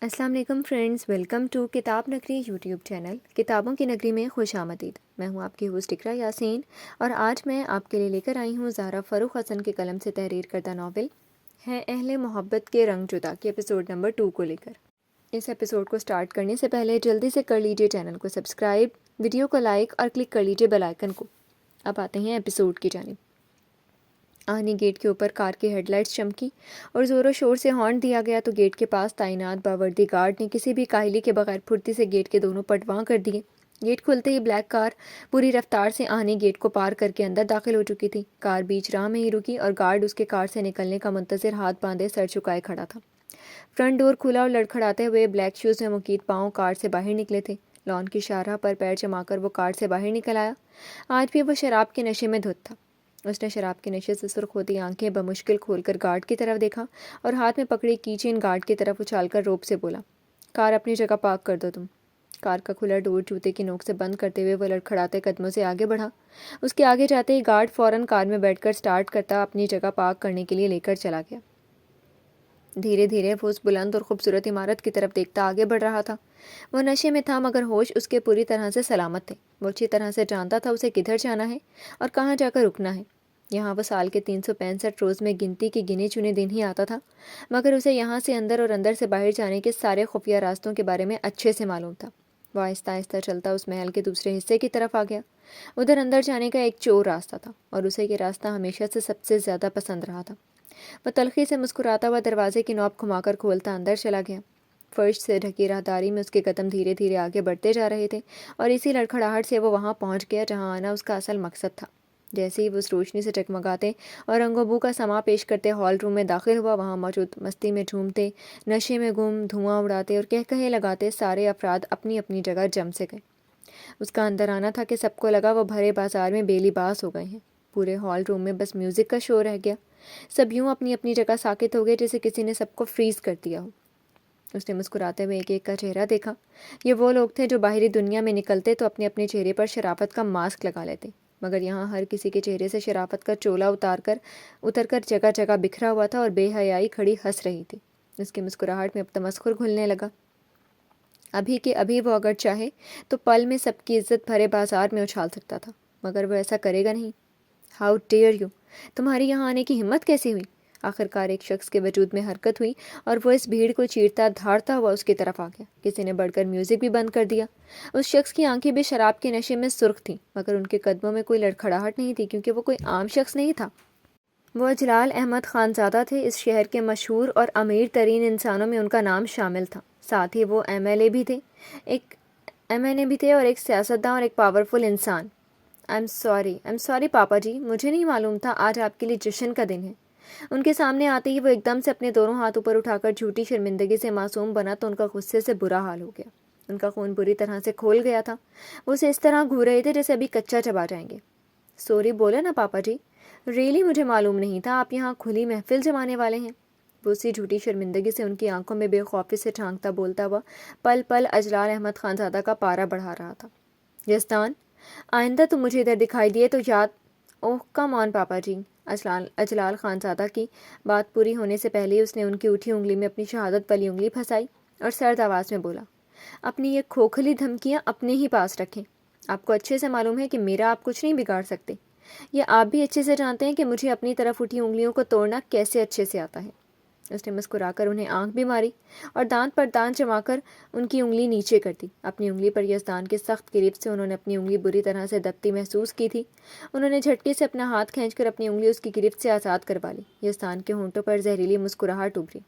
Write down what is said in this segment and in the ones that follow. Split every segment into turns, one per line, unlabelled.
السلام علیکم friends, welcome to کتاب نگری یوٹیوب چینل کتابوں کی نگری میں خوش آمدید۔ میں ہوں آپ کی ہوسٹ اقرا یاسین اور آج میں آپ کے لیے لے کر آئی ہوں زہرا فاروق حسن کے قلم سے تحریر کردہ ناول ہے اہل محبت کے رنگ جدا کے ایپیسوڈ نمبر 2 کو لے کر۔ اس ایپیسوڈ کو سٹارٹ کرنے سے پہلے جلدی سے کر لیجئے چینل کو سبسکرائب، ویڈیو کو لائک اور کلک کر لیجئے بیل آئیکن کو۔ اب آتے ہیں ایپیسوڈ کی جانب۔ آہنی گیٹ کے اوپر کار کی ہیڈ لائٹس چمکی اور زور و شور سے ہارن دیا گیا تو گیٹ کے پاس تعینات باوردی گارڈ نے کسی بھی کاہلی کے بغیر پھرتی سے گیٹ کے دونوں پٹ واں کر دیے۔ گیٹ کھلتے ہی بلیک کار پوری رفتار سے آہنی گیٹ کو پار کر کے اندر داخل ہو چکی تھی۔ کار بیچ راہ میں ہی رکی اور گارڈ اس کے کار سے نکلنے کا منتظر ہاتھ باندھے سر جھکائے کھڑا تھا۔ فرنٹ ڈور کھلا اور لڑکھڑاتے ہوئے بلیک شوز میں مکید پاؤں کار سے باہر نکلے تھے۔ لان کی شاہراہ پر پیر جما کر وہ کار سے باہر نکل آیا۔ آج بھی وہ شراب کے نشے میں دھت تھا۔ اس نے شراب کے نشے سے سرخ ہوتی آنکھیں بمشکل کھول کر گارڈ کی طرف دیکھا اور ہاتھ میں پکڑی کی چین گارڈ کی طرف اچھال کر روب سے بولا، کار اپنی جگہ پارک کر دو تم۔ کار کا کھلا ڈور جوتے کی نوک سے بند کرتے ہوئے وہ لڑکھڑاتے قدموں سے آگے بڑھا۔ اس کے آگے جاتے ہی گارڈ فوراً کار میں بیٹھ کر سٹارٹ کرتا اپنی جگہ پارک کرنے کے لیے لے کر چلا گیا۔ دھیرے دھیرے وہ اس بلند اور خوبصورت عمارت کی طرف دیکھتا آگے بڑھ رہا تھا۔ وہ نشے میں تھا مگر ہوش اس کے پوری طرح سے سلامت تھے۔ وہ اچھی طرح سے جانتا تھا اسے کدھر جانا ہے اور کہاں جا کر رکنا ہے۔ یہاں وہ سال کے 365 روز میں گنتی کے گنے چنے دن ہی آتا تھا، مگر اسے یہاں سے اندر اور اندر سے باہر جانے کے سارے خفیہ راستوں کے بارے میں اچھے سے معلوم تھا۔ وہ آہستہ آہستہ چلتا اس محل کے دوسرے حصے کی طرف آ گیا۔ ادھر اندر جانے کا ایک چور راستہ تھا اور اسے یہ راستہ ہمیشہ سے سب سے زیادہ پسند رہا تھا۔ وہ تلخی سے مسکراتا ہوا دروازے کی نوب گھما کر کھولتا اندر چلا گیا۔ فرش سے ڈھکی راہداری میں اس کے قدم دھیرے دھیرے آگے بڑھتے جا رہے تھے اور اسی لڑکھڑاہٹ سے وہ وہاں پہنچ گیا جہاں آنا اس کا اصل مقصد تھا۔ جیسے ہی وہ اس روشنی سے جگمگاتے اور رنگ و بو کا سما پیش کرتے ہال روم میں داخل ہوا، وہاں موجود مستی میں جھومتے، نشے میں گم، دھواں اڑاتے اور کہے لگاتے سارے افراد اپنی اپنی جگہ جم سے گئے۔ اس کا اندر آنا تھا کہ سب کو لگا وہ بھرے بازار میں بے لباس ہو گئے ہیں۔ پورے ہال روم میں بس میوزک کا شور رہ گیا۔ سب یوں اپنی اپنی جگہ ساکت ہو گئے جیسے کسی نے سب کو فریز کر دیا ہو۔ اس نے مسکراتے ہوئے ایک ایک کا چہرہ دیکھا۔ یہ وہ لوگ تھے جو باہری دنیا میں نکلتے تو اپنے اپنے چہرے پر شرافت کا ماسک لگا لیتے، مگر یہاں ہر کسی کے چہرے سے شرافت کا چولا اتر کر جگہ جگہ بکھرا ہوا تھا اور بے حیائی کھڑی ہنس رہی تھی۔ اس کی مسکراہٹ میں اب تمسخر گھلنے لگا۔ ابھی کہ ابھی وہ اگر چاہے تو پل میں سب کی عزت بھرے بازار میں اچھال سکتا تھا، مگر وہ ایسا کرے گا نہیں۔ ہاؤ ڈیئر یو، تمہاری یہاں آنے کی ہمت کیسی ہوئی؟ آخرکار ایک شخص کے وجود میں حرکت ہوئی اور وہ اس بھیڑ کو چیرتا دھاڑتا ہوا اس کی طرف آ گیا۔ کسی نے بڑھ کر میوزک بھی بند کر دیا۔ اس شخص کی آنکھیں بھی شراب کے نشے میں سرخ تھیں، مگر ان کے قدموں میں کوئی لڑکھڑاہٹ نہیں تھی کیونکہ وہ کوئی عام شخص نہیں تھا۔ وہ اجلال احمد خانزادہ تھے۔ اس شہر کے مشہور اور امیر ترین انسانوں میں ان کا نام شامل تھا۔ ساتھ ہی وہ ایم ایل اے بھی تھے اور ایک سیاستداں اور ایک پاورفل انسان۔ آئی ایم سوری پاپا جی، مجھے نہیں معلوم تھا آج آپ کے لیے جشن کا دن ہے۔ ان کے سامنے آتے ہی وہ ایک دم سے اپنے دونوں ہاتھ اوپر اٹھا کر جھوٹی شرمندگی سے معصوم بنا تو ان کا غصے سے برا حال ہو گیا۔ ان کا خون بری طرح سے کھول گیا تھا۔ وہ اسے اس طرح گھور رہے تھے جیسے ابھی کچا چبا جائیں گے۔ سوری بولے نا پاپا جی، ریئلی مجھے معلوم نہیں تھا آپ یہاں کھلی محفل جمانے والے ہیں۔ وہ اسی جھوٹی شرمندگی سے ان کی آنکھوں میں بے خوفی سے جھانکتا بولتا ہوا پل پل اجلال احمد خانزادہ کا پارا بڑھا رہا تھا۔ یزدان، آئندہ تم مجھے ادھر دکھائی دیے تو یاد۔ اوہ کم آن پاپا جی۔ اجلال خانزادہ کی بات پوری ہونے سے پہلے اس نے ان کی اٹھی انگلی میں اپنی شہادت والی انگلی پھنسائی اور سرد آواز میں بولا، اپنی یہ کھوکھلی دھمکیاں اپنے ہی پاس رکھیں۔ آپ کو اچھے سے معلوم ہے کہ میرا آپ کچھ نہیں بگاڑ سکتے۔ یہ آپ بھی اچھے سے جانتے ہیں کہ مجھے اپنی طرف اٹھی انگلیوں کو توڑنا کیسے اچھے سے آتا ہے۔ اس نے مسکرا کر انہیں آنکھ بھی ماری اور دانت پر دانت جما کر ان کی انگلی نیچے کر دی۔ اپنی انگلی پر یزدان کے سخت گرفت سے انہوں نے اپنی انگلی بری طرح سے دبتی محسوس کی تھی۔ انہوں نے جھٹکے سے اپنا ہاتھ کھینچ کر اپنی انگلی اس کی گرفت سے آزاد کروا لی۔ یزدان کے ہونٹوں پر زہریلی مسکراہٹ ابھری۔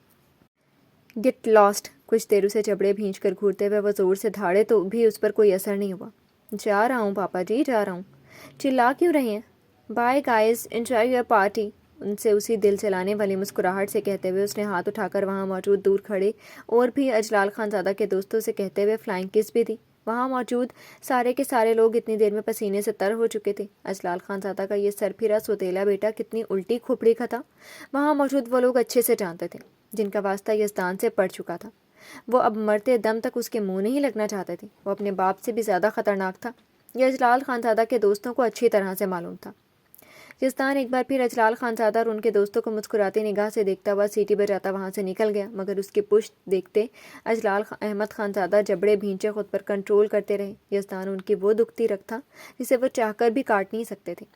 Get last. کچھ دیر اسے جبڑے بھینچ کر گھورتے ہوئے وہ زور سے دھاڑے تو بھی اس پر کوئی اثر نہیں ہوا۔ جا رہا ہوں پاپا جی، جا رہا ہوں۔ چلا کیوں رہے ہیں؟ Bye guys, enjoy your party. ان سے اسی دل چلانے والی مسکراہٹ سے کہتے ہوئے اس نے ہاتھ اٹھا کر وہاں موجود دور کھڑے اور بھی اجلال خانزادہ کے دوستوں سے کہتے ہوئے فلائنگ کس بھی دی۔ وہاں موجود سارے کے سارے لوگ اتنی دیر میں پسینے سے تر ہو چکے تھے۔ اجلال خانزادہ کا یہ سر پھرا سوتیلا بیٹا کتنی الٹی کھوپڑی کا تھا، وہاں موجود وہ لوگ اچھے سے جانتے تھے، جن کا واسطہ یزدان سے پڑ چکا تھا۔ وہ اب مرتے دم تک اس کے منہ نہیں لگنا چاہتے تھے۔ وہ اپنے باپ سے بھی زیادہ خطرناک تھا۔ یہ اجلال خانزادہ کے دوستوں کو اچھی طرح سے معلوم تھا۔ یزدان ایک بار پھر اجلال خانزادہ اور ان کے دوستوں کو مسکراتی نگاہ سے دیکھتا ہوا سیٹی بجاتا وہاں سے نکل گیا، مگر اس کی پشت دیکھتے اجلال احمد خانزادہ جبڑے بھینچے خود پر کنٹرول کرتے رہے۔ یزدان ان کی وہ دکھتی رکھ تھا جسے وہ چاہ کر بھی کاٹ نہیں سکتے تھے۔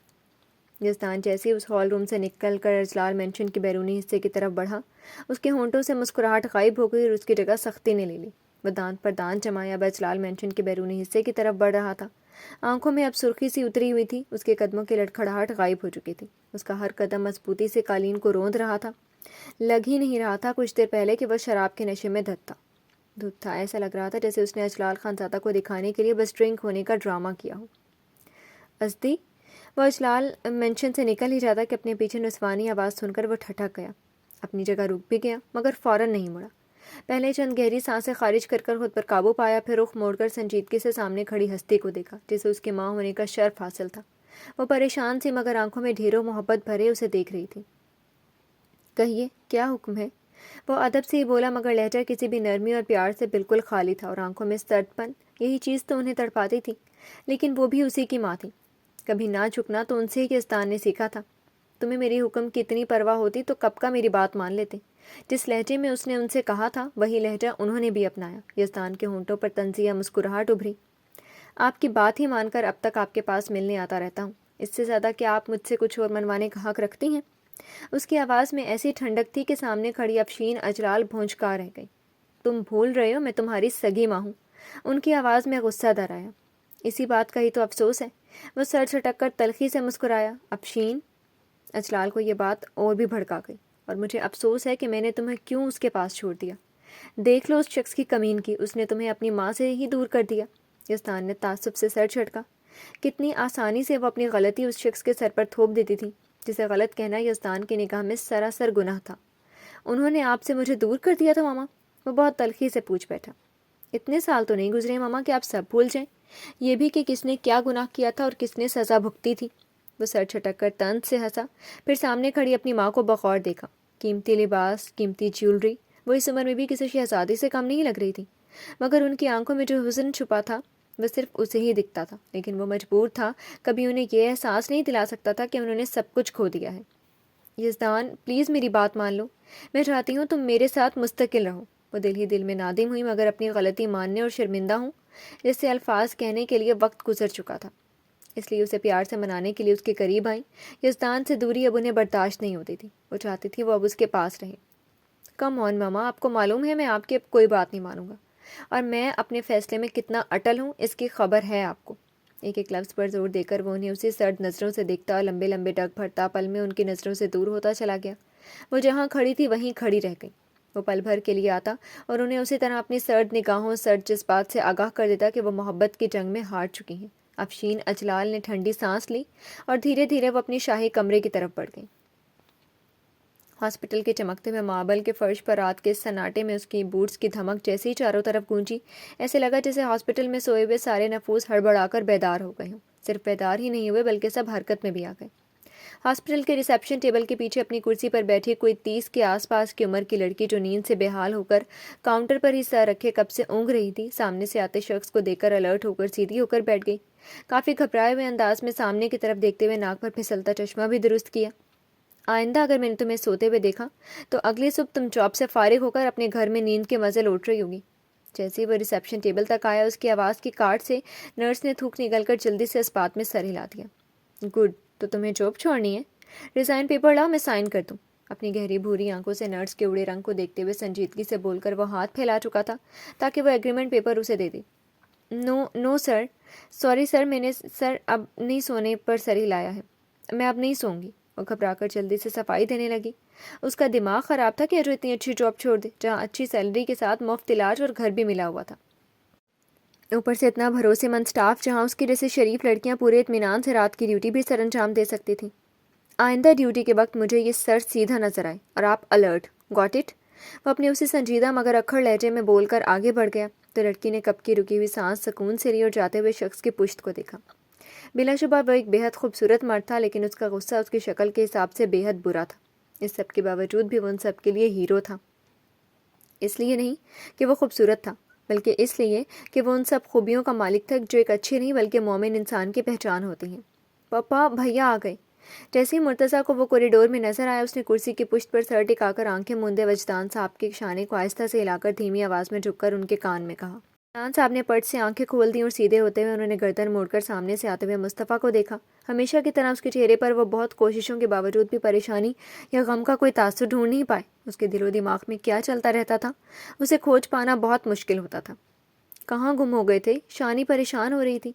یزدان جیسے اس ہال روم سے نکل کر اجلال مینشن کے بیرونی حصے کی طرف بڑھا، اس کے ہونٹوں سے مسکراہٹ غائب ہو گئی اور اس کی جگہ سختی نے لے لی۔ وہ دانت پر دانت جمائے اب اجلال مینشن کے بیرونی حصے کی طرف بڑھ رہا تھا۔ آنکھوں میں اب سرخی سی اتری ہوئی تھی، اس کے قدموں کی لڑکھڑاہٹ غائب ہو چکی تھی، اس کا ہر قدم مضبوطی سے قالین کو روند رہا تھا۔ لگ ہی نہیں رہا تھا کچھ دیر پہلے کہ وہ شراب کے نشے میں دھت تھا۔ ایسا لگ رہا تھا جیسے اس نے اجلال خانزادہ کو دکھانے کے لیے بس ڈرنک ہونے کا ڈرامہ کیا ہو۔ ازدی، وہ اجلال مینشن سے نکل ہی جاتا کہ اپنے پیچھے نسوانی آواز سن کر وہ ٹھٹک گیا، اپنی جگہ رک بھی گیا، مگر فوراً نہیں مڑا۔ پہلے چند گہری سانسیں خارج کر خود پر قابو پایا، پھر رخ موڑ کر سنجیدگی سے سامنے کھڑی ہستی کو دیکھا جسے اس کی ماں ہونے کا شرف حاصل تھا۔ وہ پریشان سی مگر آنکھوں میں ڈھیروں محبت بھرے اسے دیکھ رہی تھی۔ کہیے، کیا حکم ہے؟ وہ ادب سے ہی بولا، مگر لہجہ کسی بھی نرمی اور پیار سے بالکل خالی تھا، اور آنکھوں میں سرد پن، یہی چیز تو انہیں تڑپاتی تھی، لیکن وہ بھی اسی کی ماں تھی۔ کبھی نہ جھکنا تو ان سے ہی یزدان نے سیکھا تھا۔ تمہیں میری حکم کی اتنی پرواہ ہوتی تو کب کا میری بات مان لیتے۔ جس لہجے میں اس نے ان سے کہا تھا وہی لہجہ انہوں نے بھی اپنایا۔ یزدان کے ہونٹوں پر طنزیہ مسکراہٹ ابھری۔ آپ کی بات ہی مان کر اب تک آپ کے پاس ملنے آتا رہتا ہوں، اس سے زیادہ کیا آپ مجھ سے کچھ اور منوانے کا حق رکھتی ہیں؟ اس کی آواز میں ایسی ٹھنڈک تھی کہ سامنے کھڑی افشین اجلال بھونچکا رہ گئی۔ تم بھول رہے ہو میں تمہاری سگی ماں ہوں۔ ان کی آواز میں غصہ در آیا۔ اسی بات کا ہی تو افسوس ہے۔ وہ سر جھٹک کر تلخی سے مسکرایا۔ افشین، اجلال کو یہ بات اور بھی بھڑکا گئی، اور مجھے افسوس ہے کہ میں نے تمہیں کیوں اس کے پاس چھوڑ دیا۔ دیکھ لو اس شخص کی کمین کی، اس نے تمہیں اپنی ماں سے ہی دور کر دیا۔ یزدان نے تعصب سے سر جھٹکا۔ کتنی آسانی سے وہ اپنی غلطی اس شخص کے سر پر تھوپ دیتی تھی جسے غلط کہنا یزدان کی نگاہ میں سراسر گناہ تھا۔ انہوں نے آپ سے مجھے دور کر دیا تھا ماما؟ وہ بہت تلخی سے پوچھ بیٹھا۔ اتنے سال تو نہیں گزرے ماما کہ آپ سب بھول جائیں، یہ بھی کہ کس نے کیا گناہ کیا تھا اور کس نے سزا بھگتی تھی۔ وہ سر چھٹک کر طنز سے ہنسا، پھر سامنے کھڑی اپنی ماں کو بغور دیکھا۔ قیمتی لباس، قیمتی جیولری، وہ اس عمر میں بھی کسی شہزادی سے کم نہیں لگ رہی تھی، مگر ان کی آنکھوں میں جو حزن چھپا تھا وہ صرف اسے ہی دکھتا تھا۔ لیکن وہ مجبور تھا، کبھی انہیں یہ احساس نہیں دلا سکتا تھا کہ انہوں نے سب کچھ کھو دیا ہے۔ یزدان، پلیز میری بات مان لو، میں چاہتی ہوں تم میرے ساتھ مستقل رہو۔ وہ دل ہی دل میں نادم ہوئی، مگر اپنی غلطی ماننے اور شرمندہ ہوں جیسے الفاظ کہنے کے لیے وقت گزر چکا تھا، اس لیے اسے پیار سے منانے کے لیے اس کے قریب آئیں۔ یزدان سے دوری اب انہیں برداشت نہیں ہوتی تھی، وہ چاہتی تھی وہ اب اس کے پاس رہے۔ کم آن ماما، آپ کو معلوم ہے میں آپ کی اب کوئی بات نہیں مانوں گا، اور میں اپنے فیصلے میں کتنا اٹل ہوں اس کی خبر ہے آپ کو۔ ایک ایک لفظ پر زور دے کر وہ انہیں اسی سرد نظروں سے دیکھتا اور لمبے لمبے ڈگ بھرتا پل میں ان کی نظروں سے دور ہوتا چلا گیا۔ وہ جہاں کھڑی تھی وہیں کھڑی رہ گئی۔ وہ پل بھر کے لیے آتا اور انہیں اسی طرح اپنی سرد نگاہوں، سرد جذبات سے آگاہ کر دیتا کہ وہ محبت کی جنگ میں ہار چکی ہیں۔ افشین اجلال نے ٹھنڈی سانس لی اور دھیرے دھیرے وہ اپنی شاہی کمرے کی طرف بڑھ گئی۔ ہاسپٹل کے چمکتے ہوئے ماربل کے فرش پر رات کے سناٹے میں اس کی بوٹس کی دھمک جیسے ہی چاروں طرف گونجی، ایسے لگا جیسے ہاسپٹل میں سوئے ہوئے سارے نفوس ہڑبڑا کر بیدار ہو گئے ہوں۔ صرف بیدار ہی نہیں ہوئے بلکہ سب حرکت میں بھی آ گئے۔ ہاسپٹل کے ریسیپشن ٹیبل کے پیچھے اپنی کرسی پر بیٹھی کوئی 30 کے آس پاس کی عمر کی لڑکی جو نیند سے بے حال ہو کر کاؤنٹر پر ہی سر رکھے کب سے اونگ رہی تھی، سامنے سے آتے شخص کو دیکھ کر الرٹ ہو کر سیدھی ہو کر بیٹھ گئی۔ کافی گھبرائے ہوئے انداز میں سامنے کی طرف دیکھتے ہوئے ناک پر پھسلتا چشمہ بھی درست کیا۔ آئندہ اگر میں نے تمہیں سوتے ہوئے دیکھا تو اگلی صبح تم جاب سے فارغ ہو کر اپنے گھر میں نیند کے مزے لوٹ رہی ہوگی۔ جیسے ہی وہ ریسیپشن ٹیبل تک آیا، اس کی آواز کی کاٹ سے نرس نے تھوک نگل کر جلدی سے اس بات میں سر ہلا دیا۔ گڈ، تو تمہیں جاب چھوڑنی ہے؟ ریزائن پیپر لاؤ، میں سائن کر دوں۔ اپنی گہری بھوری آنکھوں سے نرس کے اڑے رنگ کو دیکھتے ہوئے سنجیدگی سے بول کر وہ ہاتھ پھیلا چکا تھا تاکہ وہ ایگریمنٹ پیپر اسے دے دے۔ نو سر، سوری سر، میں نے اب نہیں سونے پر سر ہلایا ہے، میں اب نہیں سوں گی۔ وہ گھبرا کر جلدی سے صفائی دینے لگی۔ اس کا دماغ خراب تھا کہ جو اتنی اچھی جاب چھوڑ دے جہاں اچھی سیلری کے ساتھ مفت علاج اور گھر بھی ملا ہوا تھا، اوپر سے اتنا بھروسے مند سٹاف جہاں اس کی جیسے شریف لڑکیاں پورے اطمینان سے رات کی ڈیوٹی بھی سر انجام دے سکتی تھیں۔ آئندہ ڈیوٹی کے وقت مجھے یہ سر سیدھا نظر آئے اور آپ الرٹ، گاٹ اٹ؟ وہ اپنے اسی سنجیدہ مگر اکھڑ لہجے میں بول کر آگے بڑھ گیا تو لڑکی نے کب کی رکی ہوئی سانس سکون سے لی اور جاتے ہوئے شخص کی پشت کو دیکھا۔ بلا شبہ وہ ایک بے حد خوبصورت مرد تھا، لیکن اس کا غصہ اس کی شکل کے حساب سے بے حد برا تھا۔ اس سب کے باوجود بھی وہ ان سب کے لیے ہیرو تھا، اس لیے نہیں کہ وہ خوبصورت تھا بلکہ اس لیے کہ وہ ان سب خوبیوں کا مالک تھا جو ایک اچھے نہیں بلکہ مومن انسان کی پہچان ہوتی ہیں۔ پاپا، بھیا آ گئے۔ جیسے ہی مرتضیٰ کو وہ کوریڈور میں نظر آیا، اس نے کرسی کی پشت پر سر ٹکا کر آنکھیں موندے وجدان صاحب کے شانے کو آہستہ سے ہلا کر دھیمی آواز میں جھک کر ان کے کان میں کہا۔ وجدان صاحب نے پٹ سے آنکھیں کھول دیں اور سیدھے ہوتے ہوئے انہوں نے گردن موڑ کر سامنے سے آتے ہوئے مصطفیٰ کو دیکھا۔ ہمیشہ کی طرح اس کے چہرے پر وہ بہت کوششوں کے باوجود بھی پریشانی یا غم کا کوئی تاثر ڈھونڈ نہیں پائے۔ اس کے دل و دماغ میں کیا چلتا رہتا تھا، اسے کھوج پانا بہت مشکل ہوتا تھا۔ کہاں گم ہو گئے تھے؟ شانی پریشان ہو رہی تھی۔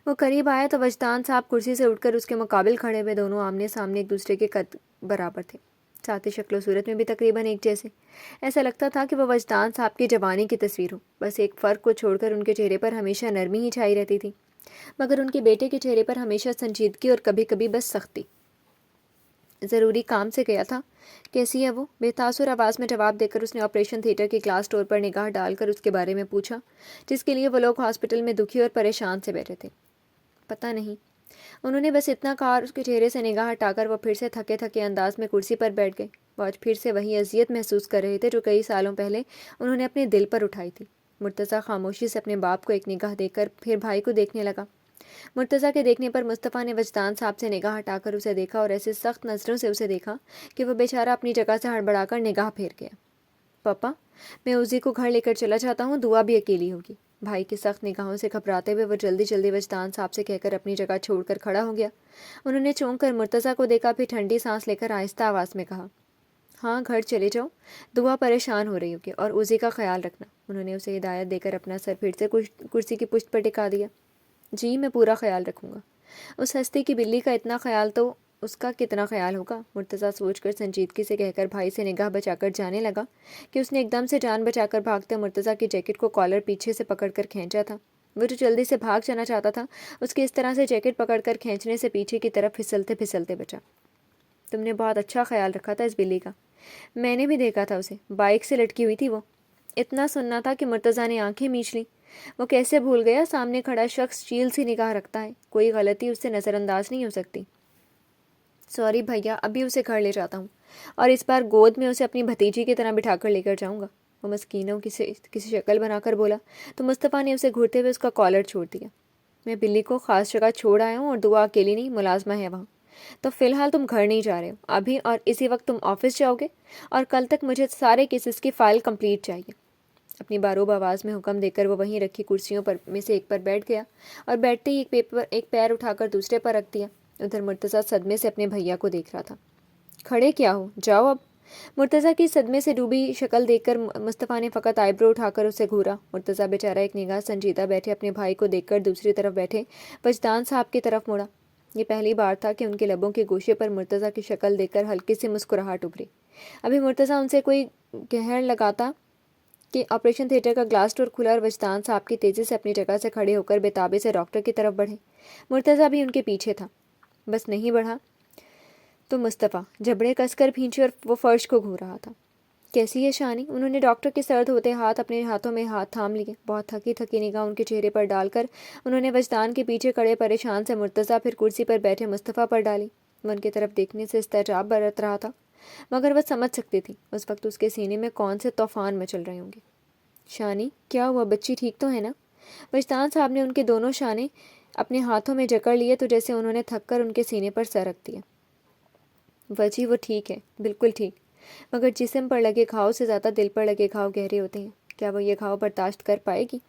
وہ قریب آیا تو وجدان صاحب کرسی سے اٹھ کر اس کے مقابل کھڑے ہوئے، دونوں آمنے سامنے ایک دوسرے کے قد برابر تھے، ساتھ ہی شکل و صورت میں بھی تقریباً ایک جیسے۔ ایسا لگتا تھا کہ وہ وجدان صاحب کی جوانی کی تصویر ہو، بس ایک فرق کو چھوڑ کر ان کے چہرے پر ہمیشہ نرمی ہی چھائی رہتی تھی، مگر ان کے بیٹے کے چہرے پر ہمیشہ سنجیدگی اور کبھی کبھی بس سختی۔ ضروری کام سے گیا تھا؟ کیسی ہے وہ؟ بے تاثر آواز میں جواب دے کر اس نے آپریشن تھیٹر کے گلاس ڈور پر نگاہ ڈال کر اس کے بارے میں پوچھا، جس کے لیے وہ لوگ ہاسپٹل میں دکھی اور پریشان سے بیٹھے تھے۔ پتہ نہیں، انہوں نے بس اتنا کہا اور اس کے چہرے سے نگاہ ہٹا کر وہ پھر سے تھکے تھکے انداز میں کرسی پر بیٹھ گئے۔ وہ آج پھر سے وہی اذیت محسوس کر رہے تھے جو کئی سالوں پہلے انہوں نے اپنے دل پر اٹھائی تھی۔ مرتضیٰ خاموشی سے اپنے باپ کو ایک نگاہ دے کر پھر بھائی کو دیکھنے لگا۔ مرتضیٰ کے دیکھنے پر مصطفیٰ نے وجدان صاحب سے نگاہ ہٹا کر اسے دیکھا اور ایسے سخت نظروں سے اسے دیکھا کہ وہ بیچارہ اپنی جگہ سے ہڑبڑا کر نگاہ پھیر گیا۔ پاپا، میں عزی کو گھر لے کر چلا جاتا ہوں، دعا بھی اکیلی ہوگی۔ بھائی کی سخت نگاہوں سے گھبراتے ہوئے وہ جلدی جلدی وجدان صاحب سے کہہ کر اپنی جگہ چھوڑ کر کھڑا ہو گیا۔ انہوں نے چونک کر مرتضیٰ کو دیکھا، پھر ٹھنڈی سانس لے کر آہستہ آواز میں کہا، ہاں گھر چلے جاؤ، دعا پریشان ہو رہی ہوگی، اور عزی کا خیال رکھنا۔ انہوں نے اسے ہدایت دے کر اپنا سر پھر سے کرسی کی پشت پر ٹکا دیا۔ جی میں پورا خیال رکھوں گا۔ اس ہستی کی بلی کا اتنا خیال تو اس کا کتنا خیال ہوگا؟ مرتضیٰ سوچ کر سنجیدگی سے کہہ کر بھائی سے نگاہ بچا کر جانے لگا کہ اس نے ایک دم سے جان بچا کر بھاگتے مرتضیٰ کی جیکٹ کو کالر پیچھے سے پکڑ کر کھینچا تھا۔ وہ جو جلدی سے بھاگ جانا چاہتا تھا، اس کی اس طرح سے جیکٹ پکڑ کر کھینچنے سے پیچھے کی طرف پھسلتے پھسلتے بچا۔ تم نے بہت اچھا خیال رکھا تھا اس بلی کا، میں نے بھی دیکھا تھا اسے، بائک سے لٹکی ہوئی تھی وہ۔ اتنا سننا تھا کہ مرتضیٰ نے آنکھیں میچ لیں۔ وہ کیسے بھول گیا سامنے کھڑا شخص چیل سی نگاہ رکھتا ہے، کوئی غلطی اس سے نظر انداز نہیں ہو سکتی۔ سوری بھیا، ابھی اسے گھر لے جاتا ہوں، اور اس بار گود میں اسے اپنی بھتیجی کی طرح بٹھا کر لے کر جاؤں گا۔ وہ مسکینوں کسی شکل بنا کر بولا تو مصطفیٰ نے اسے گھورتے ہوئے اس کا کالر چھوڑ دیا۔ میں بلی کو خاص جگہ چھوڑ آیا ہوں، اور دعا اکیلی نہیں، ملازمہ ہے وہاں، تو فی الحال تم گھر نہیں جا رہے ہو ابھی، اور اسی وقت تم آفس جاؤ گے، اور کل تک مجھے سارے کیسز کی فائل کمپلیٹ چاہیے۔ اپنی باروب آواز میں حکم دے کر وہ وہیں رکھی کرسیوں پر میں سے ایک پر بیٹھ گیا، اور بیٹھتے ہی ایک پیر اٹھا کر دوسرے پر رکھ دیا۔ ادھر مرتضیٰ صدمے سے اپنے بھیا کو دیکھ رہا تھا۔ کھڑے کیا ہو، جاؤ اب۔ مرتضیٰ کی صدمے سے ڈوبی شکل دیکھ کر مصطفیٰ نے فقط آئی برو اٹھا کر اسے گھورا۔ مرتضیٰ بیچارہ ایک نگاہ سنجیدہ بیٹھے اپنے بھائی کو دیکھ کر دوسری طرف بیٹھے وجدان صاحب کی طرف مڑا۔ یہ پہلی بار تھا کہ ان کے لبوں کے گوشے پر مرتضیٰ کی شکل دیکھ کر ہلکی سی مسکراہٹ ابھری۔ ابھی مرتضیٰ ان سے کوئی گہر لگاتا کہ آپریشن تھیٹر کا گلاس ڈور کھلا اور وجدان صاحب کی تیزی سے اپنی جگہ سے کھڑے ہو کر بےتابی سے ڈاکٹر کی طرف بڑھے۔ مرتضیٰ بھی ان کے پیچھے تھا، بس نہیں بڑھا تو مصطفیٰ جبڑے کس کر بھینچے اور وہ فرش کو گھو رہا تھا۔ کیسی ہے شانی؟ انہوں نے ڈاکٹر کے سرد ہوتے ہاتھ اپنے ہاتھوں میں ہاتھ تھام لیے۔ بہت تھکی تھکی نگاہ ان کے چہرے پر ڈال کر انہوں نے وجدان کے پیچھے کھڑے پریشان سے مرتضیٰ پھر کرسی پر بیٹھے مصطفیٰ پر ڈالی۔ وہ ان کی طرف دیکھنے سے استعجاب برت رہا تھا، مگر وہ سمجھ سکتی تھی اس وقت اس کے سینے میں کون سے طوفان مچل رہے ہوں گے۔ شانی کیا ہوا، بچی ٹھیک تو ہے نا؟ وجدان صاحب نے ان کے دونوں شانے اپنے ہاتھوں میں جکڑ لیے تو جیسے انہوں نے تھک کر ان کے سینے پر سر رکھ دیا۔ وجی وہ ٹھیک ہے، بالکل ٹھیک، مگر جسم پر لگے گھاؤ سے زیادہ دل پر لگے گھاؤ گہرے ہوتے ہیں۔ کیا وہ یہ گھاؤ برداشت کر پائے گی؟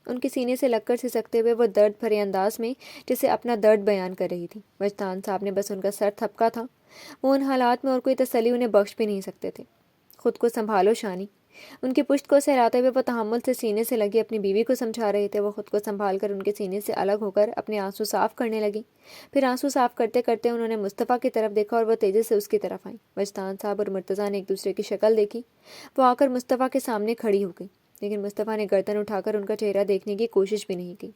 ان کے سینے سے لگ کر سسکتے ہوئے وہ درد بھرے انداز میں جسے اپنا درد بیان کر رہی تھی۔ وجدان صاحب نے بس ان کا سر تھپکا تھا۔ وہ ان حالات میں اور کوئی تسلی انہیں بخش بھی نہیں سکتے تھے۔ خود کو سنبھالو شانی۔ ان کی پشت کو سہلاتے ہوئے وہ تحمل سے سینے سے لگی اپنی بیوی کو سمجھا رہے تھے۔ وہ خود کو سنبھال کر ان کے سینے سے الگ ہو کر اپنے آنسو صاف کرنے لگی۔ پھر آنسو صاف کرتے کرتے انہوں نے مصطفیٰ کی طرف دیکھا اور وہ تیزی سے اس کی طرف آئیں۔ وجدان صاحب اور مرتضیٰ نے ایک دوسرے کی شکل دیکھی۔ وہ آ کر مصطفیٰ کے سامنے کھڑی ہو گئی، لیکن مصطفیٰ نے گردن اٹھا کر ان کا چہرہ دیکھنے کی کوشش بھی نہیں کی۔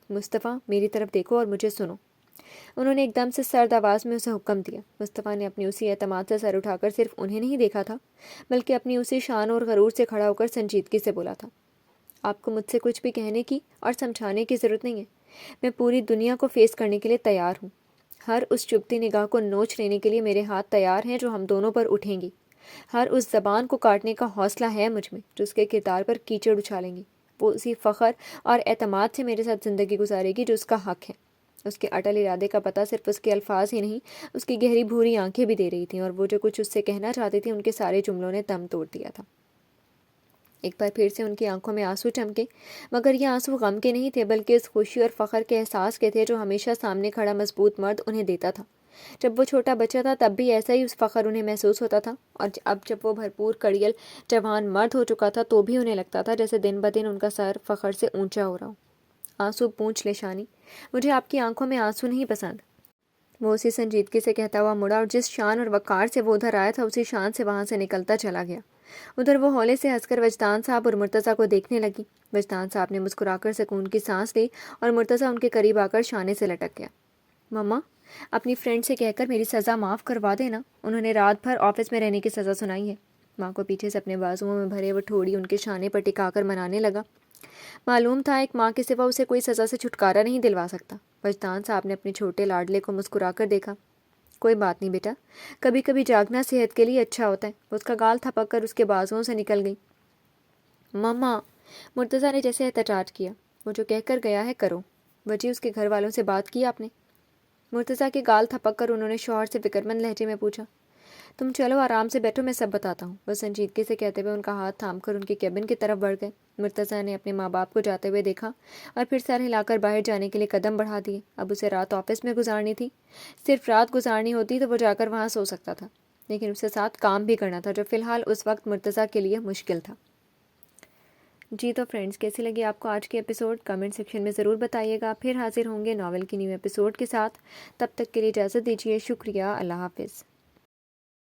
مصطفیٰ میری طرف دیکھو اور مجھے سنو، انہوں نے ایک دم سے سرد آواز میں اسے حکم دیا۔ مصطفیٰ نے اپنی اسی اعتماد سے سر اٹھا کر صرف انہیں نہیں دیکھا تھا، بلکہ اپنی اسی شان اور غرور سے کھڑا ہو کر سنجیدگی سے بولا تھا، آپ کو مجھ سے کچھ بھی کہنے کی اور سمجھانے کی ضرورت نہیں ہے۔ میں پوری دنیا کو فیس کرنے کے لیے تیار ہوں۔ ہر اس چبھتی نگاہ کو نوچ لینے کے لیے میرے ہاتھ تیار ہیں جو ہم دونوں پر اٹھیں گی۔ ہر اس زبان کو کاٹنے کا حوصلہ ہے مجھ میں جو اس کے کردار پر کیچڑ اچھالیں گی۔ وہ اسی فخر اور اعتماد سے میرے ساتھ زندگی گزارے گی جو اس کا حق ہے۔ اس کے اٹل ارادے کا پتہ صرف اس کے الفاظ ہی نہیں، اس کی گہری بھوری آنکھیں بھی دے رہی تھیں، اور وہ جو کچھ اس سے کہنا چاہتی تھی ان کے سارے جملوں نے دم توڑ دیا تھا۔ ایک بار پھر سے ان کی آنکھوں میں آنسو چمکے، مگر یہ آنسو غم کے نہیں تھے، بلکہ اس خوشی اور فخر کے احساس کے تھے جو ہمیشہ سامنے کھڑا مضبوط مرد انہیں دیتا تھا۔ جب وہ چھوٹا بچہ تھا تب بھی ایسا ہی اس فخر انہیں محسوس ہوتا تھا، اور اب جب وہ بھرپور کڑیل جوان مرد ہو چکا تھا تو بھی انہیں لگتا تھا جیسے دن بدن ان کا سر فخر سے اونچا ہو رہا ہو۔ آنسو پوچھ لے شانی، مجھے آپ کی آنکھوں میں آنسو نہیں پسند۔ وہ اسی سنجیدگی سے کہتا ہوا مڑا، اور جس شان اور وقار سے وہ ادھر آیا تھا اسی شان سے وہاں سے نکلتا چلا گیا۔ ادھر وہ ہولے سے ہنس کر وجدان صاحب اور مرتضیٰ کو دیکھنے لگی۔ وجدان صاحب نے مسکرا کر سکون کی سانس لی، اور مرتضیٰ ان کے قریب آ کر شانے سے لٹک گیا۔ مما، اپنی فرینڈ سے کہہ کر میری سزا معاف کروا دینا، انہوں نے رات بھر آفس میں رہنے کی سزا سنائی ہے۔ ماں کو پیچھے سے اپنے بازوؤں میں بھرے وہ ٹھوڑی ان کے شانے پر ٹکا کر منانے لگا۔ معلوم تھا ایک ماں کے سوا اسے کوئی سزا سے چھٹکارا نہیں دلوا سکتا۔ وجدان صاحب نے اپنے چھوٹے لاڈلے کو مسکرا کر دیکھا۔ کوئی بات نہیں بیٹا، کبھی کبھی جاگنا صحت کے لیے اچھا ہوتا ہے۔ اس کا گال تھپک کر اس کے بازوؤں سے نکل گئی۔ ماما، مرتضیٰ نے جیسے احتجاج کیا، وہ جو کہہ کر گیا ہے کرو۔ وجہ اس کے گھر والوں سے بات کی آپ نے؟ مرتضیٰ کے گال تھپک کر انہوں نے شوہر سے فکرمند لہجے میں پوچھا۔ تم چلو آرام سے بیٹھو، میں سب بتاتا ہوں، وہ سنجیدگی سے کہتے ہوئے ان کا ہاتھ تھام کر ان کے کیبن کی طرف بڑھ گئے۔ مرتضیٰ نے اپنے ماں باپ کو جاتے ہوئے دیکھا اور پھر سر ہلا کر باہر جانے کے لیے قدم بڑھا دیے۔ اب اسے رات آفس میں گزارنی تھی۔ صرف رات گزارنی ہوتی تو وہ جا کر وہاں سو سکتا تھا، لیکن اسے ساتھ کام بھی کرنا تھا جو فی الحال اس وقت مرتضیٰ کے لیے مشکل تھا۔ جی تو فرینڈز، کیسی لگی آپ کو آج کی ایپیسوڈ؟ کمنٹ سیکشن میں ضرور بتائیے گا۔ پھر حاضر ہوں گے ناول کی نیو ایپیسوڈ کے ساتھ۔ تب تک کے لیے اجازت دیجیے۔ شکریہ، اللہ حافظ۔